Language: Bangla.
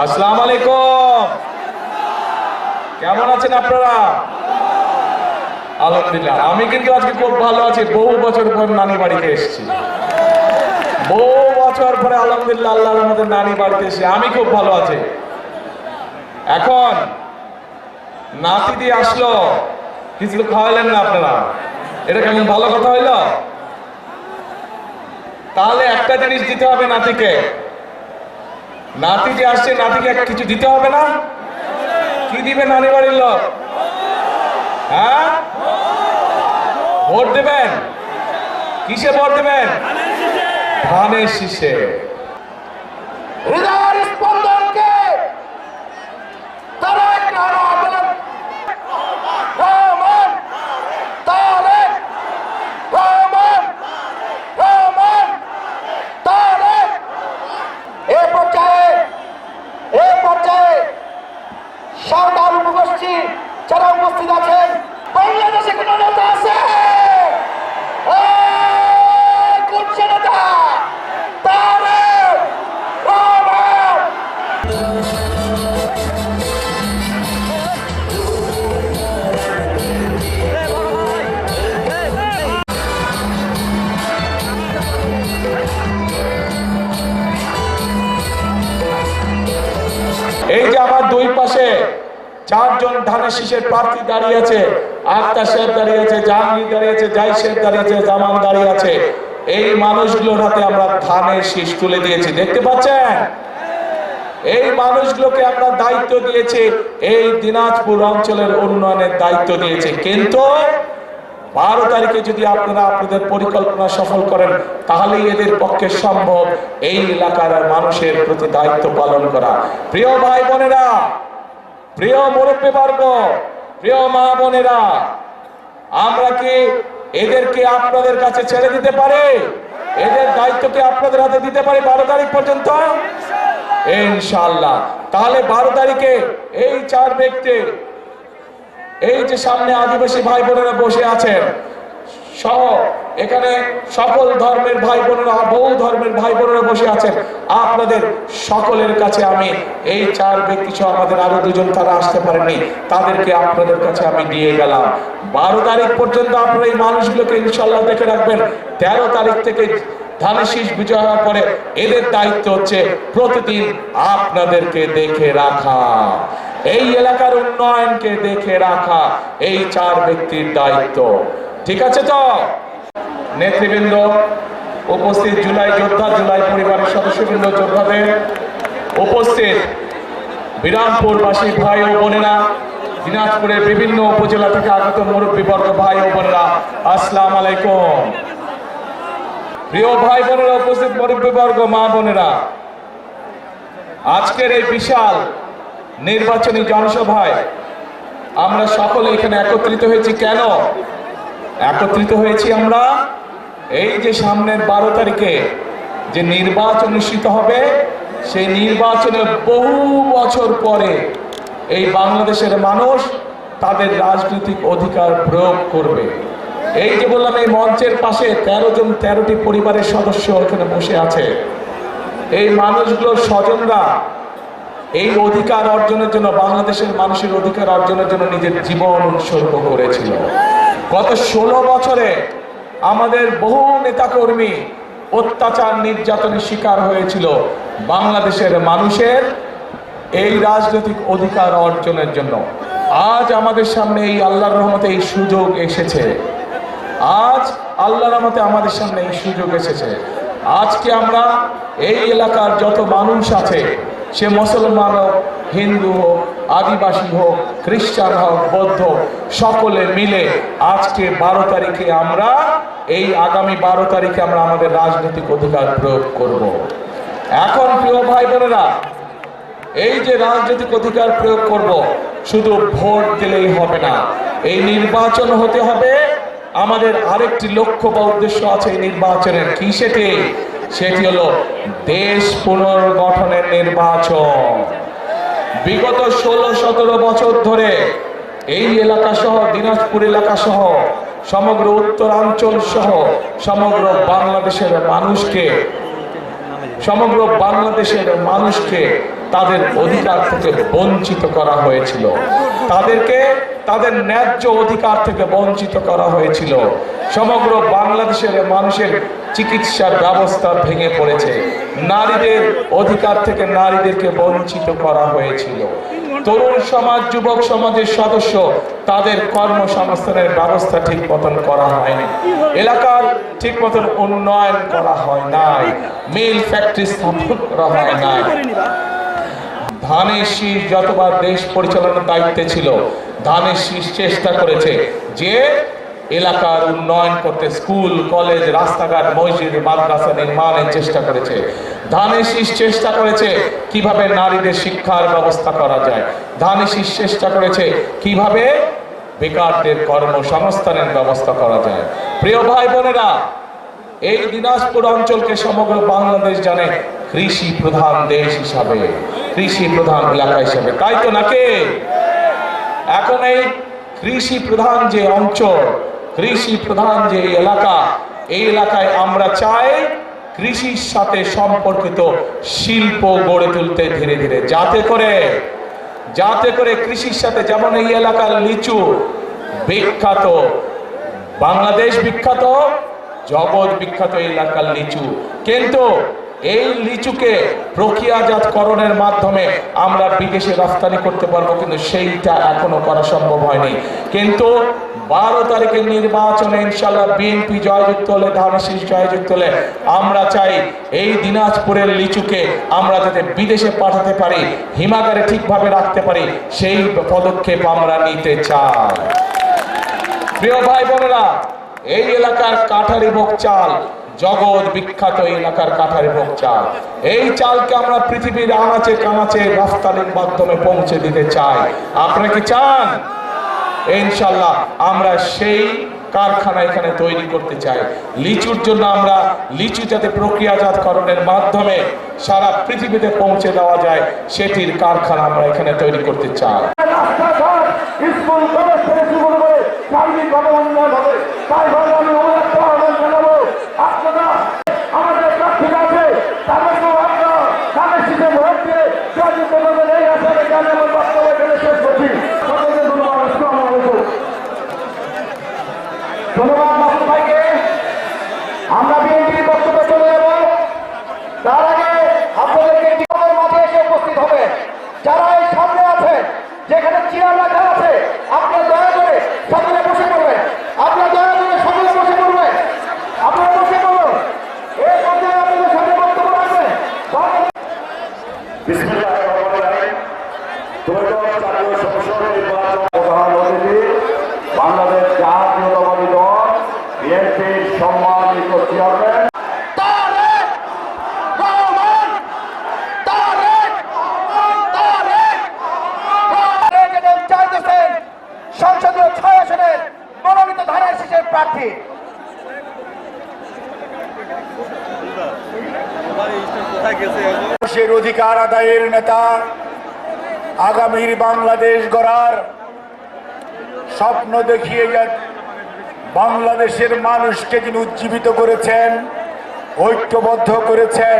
আসসালামু আলাইকুম। কেমন আছেন আপনারা? আলহামদুলিল্লাহ, আমি কিন্তু আজকে খুব ভালো আছি। বহু বছর পর নানি বাড়িতে এসেছি, বহু বছর পরে আলহামদুলিল্লাহ আল্লাহর রহমতে নানি বাড়িতে এসে আমি খুব ভালো আছি। এখন নাতি দিয়ে আসলো, কিছু খাওয়ালেন না আপনারা, এটা কেমন ভালো কথা হইল? তাহলে একটা জিনিস দিতে হবে নাতিকে। নাতি যে আসছে, নাতিকে কিছু দিতে হবে না? কি দিবে নানি বাড়ির লোক? হ্যাঁ, ভোট দেবেন। কিসে ভোট দেবেন? ধানের শীষে। হৃদয়ের স্পন্দনকে তারেক রহমান, রহমান, তারেক রহমান, রহমান, তারেক। এ পর্যায়ে সাঁওতাল উপগোষ্ঠী যারা উপস্থিত আছেন, বাংলাদেশে কোন নেতা আছে? কোন সে নেতা? তারেক রহমান। এই যে আমার দুই পাশে চারজন ধানের শীষের প্রার্থী দাঁড়িয়ে আছে। আক্তার সাহেব দাঁড়িয়ে আছে, জাহাঙ্গীর দাঁড়িয়ে আছে, জাহিদ সাহেব দাঁড়িয়ে আছে, জামান দাঁড়িয়ে আছে। এই মানুষগুলোর হাতে আমরা ধানের শীষ তুলে দিয়েছি, দেখতে পাচ্ছেন? এই মানুষগুলোকে আমরা দায়িত্ব দিয়েছি, এই দিনাজপুর অঞ্চলের উন্নয়নের দায়িত্ব দিয়েছি। কিন্তু 12 তারিখে যদি আপনারা আপনাদের পরিকল্পনা সফল করেন, তাহলেই এদের পক্ষে সম্ভব এই এলাকার মানুষের প্রতি দায়িত্ব পালন করা। প্রিয় ভাই বোনেরা, প্রিয় মুরব্বীবর্গ, প্রিয় মা বোনেরা, আমরা কি এদেরকে আপনাদের কাছে ছেড়ে দিতে পারি? এদের দায়িত্বকে আপনাদের হাতে দিতে পারি 12 তারিখ পর্যন্ত? ইনশাআল্লাহ। তাহলে 12 তারিখে এই 4 ব্যক্তি, এই যে সামনে আদিবাসী ভাই বোনেরা বসে আছেন সহ, এখানে সকল ধর্মের ভাই বোনেরা, বহু ধর্মের ভাই বোনেরা বসে আছেন, আপনাদের সকলের কাছে আমি এই 4 ব্যক্তি সহ আমাদের আরো 2 জন তারা আসতে পারেননি, তাদেরকে আপনাদের কাছে আমি দিয়ে গেলাম। 12 তারিখ পর্যন্ত আপনারা এই মানুষগুলোকে ইনশাআল্লাহ দেখে রাখবেন। 13 তারিখ থেকে ধানের শীষ বিজয় হওয়ার পরে এদের দায়িত্ব হচ্ছে প্রতিদিন আপনাদেরকে দেখে রাখা, এই এলাকার উন্নয়নকে দেখে রাখা, এই 4 ব্যক্তির দায়িত্ব। ঠিক আছে তো? নেতৃবৃন্দ উপস্থিত, জুলাই যোদ্ধা, জুলাই পরিবারের সদস্যবৃন্দ, যোদ্ধাদের উপস্থিত, বিরামপুরবাসী ভাই ও বোনেরা, দিনাজপুরের বিভিন্ন উপজেলা থেকে আগত মুরব্বীবর্গ ভাই ও বোনেরা, আসসালামু আলাইকুম। প্রিয় ভাই বোনেরা, উপস্থিত মুরব্বীবর্গ, মা বোনেরা, আজকের এই বিশাল নির্বাচনী জনসভায় আমরা সকলে এখানে একত্রিত হয়েছি। কেন একত্রিত হয়েছি আমরা? এই যে সামনের 12 তারিখে যে নির্বাচন অনুষ্ঠিত হবে, সেই নির্বাচনে বহু বছর পরে এই বাংলাদেশের মানুষ তাদের রাজনৈতিক অধিকার প্রয়োগ করবে। এই যে বললাম, এই মঞ্চের পাশে 13টি পরিবারের সদস্য এখানে বসে আছে। এই মানুষগুলোর স্বজনরা এই অধিকার অর্জনের জন্য, বাংলাদেশের মানুষের অধিকার অর্জনের জন্য নিজের জীবন উৎসর্গ করেছিল। গত 16 বছরে আমাদের বহু নেতাকর্মী অত্যাচার, নির্যাতনের শিকার হয়েছিল বাংলাদেশের মানুষের এই রাজনৈতিক অধিকার অর্জনের জন্য। আজ আমাদের সামনে এই আল্লাহর রহমতে এই সুযোগ এসেছে। আজ আল্লাহর রহমতে আমাদের সামনে এই সুযোগ এসেছে। আজকে আমরা এই এলাকার যত মানুষ আছে, সে মুসলমান হোক, হিন্দু হোক, আদিবাসী হোক, খ্রিস্টান হোক, বৌদ্ধ, সকলে মিলে আজকে 12 তারিখে আমরা, এই আগামী 12 তারিখে আমরা আমাদের রাজনৈতিক অধিকার প্রয়োগ করব। এখন প্রিয় ভাই বোনেরা, এই যে রাজনৈতিক অধিকার প্রয়োগ করব, শুধু ভোট দিলেই হবে না, এই নির্বাচন হতে হবে। আমাদের আরেকটি লক্ষ্য বা উদ্দেশ্য আছে এই নির্বাচনের। কি সেটি? সেটি হলো দেশ পুনর্গঠনের নির্বাচন। বিগত 16-17 বছর ধরে এই এলাকা সহ, দিনাজপুর এলাকা সহ, সমগ্র উত্তরাঞ্চল সহ সমগ্র বাংলাদেশের মানুষকে তাদের অধিকার থেকে বঞ্চিত করা হয়েছিল, তাদেরকে তাদের ন্যায্য অধিকার থেকে বঞ্চিত করা হয়েছিল। সমগ্র বাংলাদেশের মানুষের চিকিৎসার ব্যবস্থা ভেঙে পড়েছে, নারীদের অধিকার থেকে নারীদেরকে বঞ্চিত করা হয়েছিল। তরুণ সমাজ, যুবক সমাজের সদস্য, তাদের কর্মসংস্থানের ব্যবস্থা ঠিক মতন করা হয়নি, এলাকার ঠিক মতন উন্নয়ন করা হয় নাই, মিল ফ্যাক্টরি স্থাপন করা হয় নাই। ধানের শীষ যতবার দেশ পরিচালনার দায়িত্বে ছিল, ধানের শীষ চেষ্টা করেছে যে এলাকার উন্নয়ন করতে, স্কুল কলেজ রাস্তাঘাট মসজিদ মাদ্রাসা নির্মাণের চেষ্টা করেছে। ধানের শীষ চেষ্টা করেছে কিভাবে নারীদের শিক্ষার ব্যবস্থা করা যায়, ধানের শীষ চেষ্টা করেছে কিভাবে বেকারদের কর্মসংস্থানের ব্যবস্থা করা যায়। প্রিয় ভাই বোনেরা, এই দিনাজপুর অঞ্চলকে সমগ্র বাংলাদেশ জানে কৃষি প্রধান দেশ হিসাবে, কৃষি প্রধান এলাকা হিসাবে, তাই তো নাকি? এখন এই কৃষি প্রধান যে অঞ্চল, কৃষি প্রধান যে এলাকা, এই এলাকায় আমরা চাই কৃষির সাথে সম্পর্কিত শিল্প গড়ে তুলতে ধীরে ধীরে, যাতে করে কৃষির সাথে, যেমন এই এলাকার লিচু বিখ্যাত, বাংলাদেশ বিখ্যাত, জগৎ বিখ্যাত এলাকার লিচু, কিন্তু এই লিচুকে প্রক্রিয়াজাতকরণের মাধ্যমে আমরা বিদেশে রপ্তানি করতে পারবো, কিন্তু সেইটা এখনো করা সম্ভব হয়নি। কিন্তু 12 তারিখের নির্বাচনে ইনশাআল্লাহ বিএনপি জয়যুক্ত হলে, ধানের শীষ জয়যুক্ত হলে আমরা চাই এই দিনাজপুরের লিচুকে আমরা যাতে বিদেশে পাঠাতে পারি, হিমাগারে ঠিকভাবে রাখতে পারি, সেই পদক্ষেপ আমরা নিতে চাই। প্রিয় ভাই বোনেরা, এই এলাকার কাঠারি ভোগ চাল জগৎ বিখ্যাত, এলাকার কাঠারি ভোগ চাল, এই চালকে আমরা পৃথিবীর আনাচে কানাচে রফতানির মাধ্যমে পৌঁছে দিতে চাই। আপনারা কি চান? ইনশাআল্লাহ আমরা সেই কারখানা এখানে তৈরি করতে চাই। লিচুর জন্য আমরা লিচু যাতে প্রক্রিয়াজাতকরণের মাধ্যমে সারা পৃথিবীতে পৌঁছে দেওয়া যায়, সেটির কারখানা আমরা এখানে তৈরি করতে চাই। স্কুল কলেজ থেকে শুরু করে সার্বিক উন্নয়ন হবে, তাই বলে আমি অনুরোধ আহ্বান জানাবো, আপনারা আমাদের প্রার্থী আছে তাদেরকেও আপনারা ধানের শীষে ভোট দিয়ে জয়যুক্ত করবেন, এই আশা রেখে আমি আমার বক্তব্য এখানে শেষ করছি। সকলকে ধন্যবাদ। আসসালামু আলাইকুম। ধন্যবাদ মাসুদ ভাইকে। আমরা বিএনপির বক্তব্য চলে যাব, তার আগে আপনাদেরকে একটি মাঝে এসে উপস্থিত হবে যারা এই সামনে আছেন, যেখানে চেয়ার রাখা আছে, আপনারা দয়া করে সকলে বসে পড়বেন, আপনারা দয়া করে সকলে বসে পড়বেন, আপনারা বসে পড়ুন। এই পর্যায়ে আপনাদের সামনে বক্তব্য রাখবেন। বিসমিল্লাহির রহমানির রহিম। জাতীয় সংসদ নির্বাচন প্রধান অতিথি, বাংলাদেশ জাতীয়তাবাদী দল বিএনপির সম্মানিত চেয়ারম্যান সংসদীয় 6 আসনের মনোনীত ধানের শীষের প্রার্থী। মানুষের অধিকার আদায়ের নেতা, আগামীর বাংলাদেশ গড়ার স্বপ্ন দেখিয়ে বাংলাদেশের মানুষকে যিনি উজ্জীবিত করেছেন, ঐক্যবদ্ধ করেছেন,